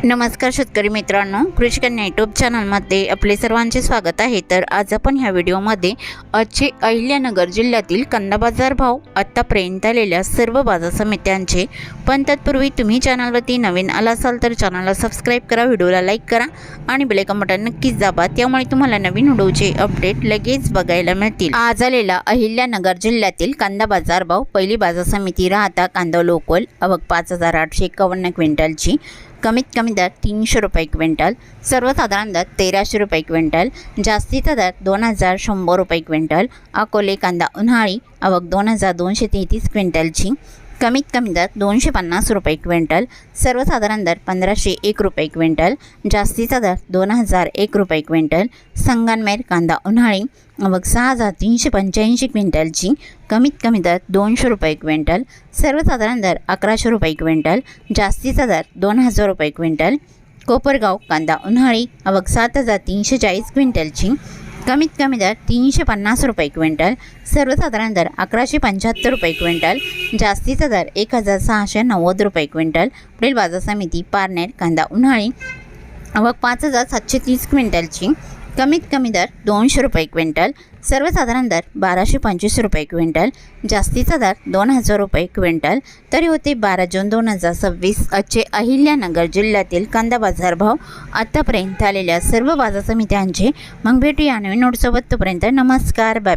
नमस्कार शेतकरी मित्रांनो, कृषी कन्या यूट्यूब चॅनलमध्ये आपले सर्वांचे स्वागत आहे। तर आज आपण ह्या व्हिडिओमध्ये आजचे अहिल्यानगर जिल्ह्यातील कांदा बाजार भाव, आतापर्यंत आलेल्या सर्व बाजार समित्यांचे, पण तत्पूर्वी तुम्ही चॅनलवरती नवीन आला असाल तर चॅनलला सबस्क्राईब करा, व्हिडिओला लाईक करा आणि बेल आयकॉन बटन नक्कीच दाबा, त्यामुळे तुम्हाला नवीन व्हिडिओचे अपडेट लगेच बघायला मिळतील। आज आलेला अहिल्यानगर जिल्ह्यातील कांदा बाजार भाव, पहिली बाजार समिती राहता कांदा लोकल, आवक 5851 क्विंटलची, कमीत कमी दर 300 रुपये क्विंटल, सर्वसाधारण दर 1300 रुपये क्विंटल, जास्तीचा दर 2100 रुपये क्विंटल। अकोले कांदा उन्हाळी, आवक 2233 क्विंटलची, कमीत कमी दर 250 रुपये क्विंटल, सर्वसाधारण दर 1501 रुपये क्विंटल, जास्तीचा दर 2001 रुपये क्विंटल। संगमनेर कांदा उन्हाळी, आवक 6385 क्विंटलची, कमीत कमी दर 200 रुपये क्विंटल, सर्वसाधारण दर 1100 रुपये क्विंटल, जास्तीचा दर 2000 रुपये क्विंटल। कोपरगाव कांदा उन्हाळी, आवक 7340 क्विंटलची, कमीत कमी दर 350 रुपये क्विंटल, सर्वसाधारण दर 1175 रुपये क्विंटल, जास्तीचा दर 1690 रुपये क्विंटल। पुढील बाजार समिती पारनेर कांदा उन्हाळी, आवक 5730 क्विंटलची, कमीत कमी दर 200 रुपये क्विंटल, सर्वसाधारण दर 1225 रुपये क्विंटल, जास्तीचा दर 2000 रुपये क्विंटल। तरी होते 12 जून 2026 आजचे अहिल्यानगर जिल्ह्यातील कांदा बाजार भाव, आतापर्यंत आलेल्या सर्व बाजार समित्यांचे। मग भेटूया नवीन नोटसोबत, तोपर्यंत नमस्कार, बाय बाय।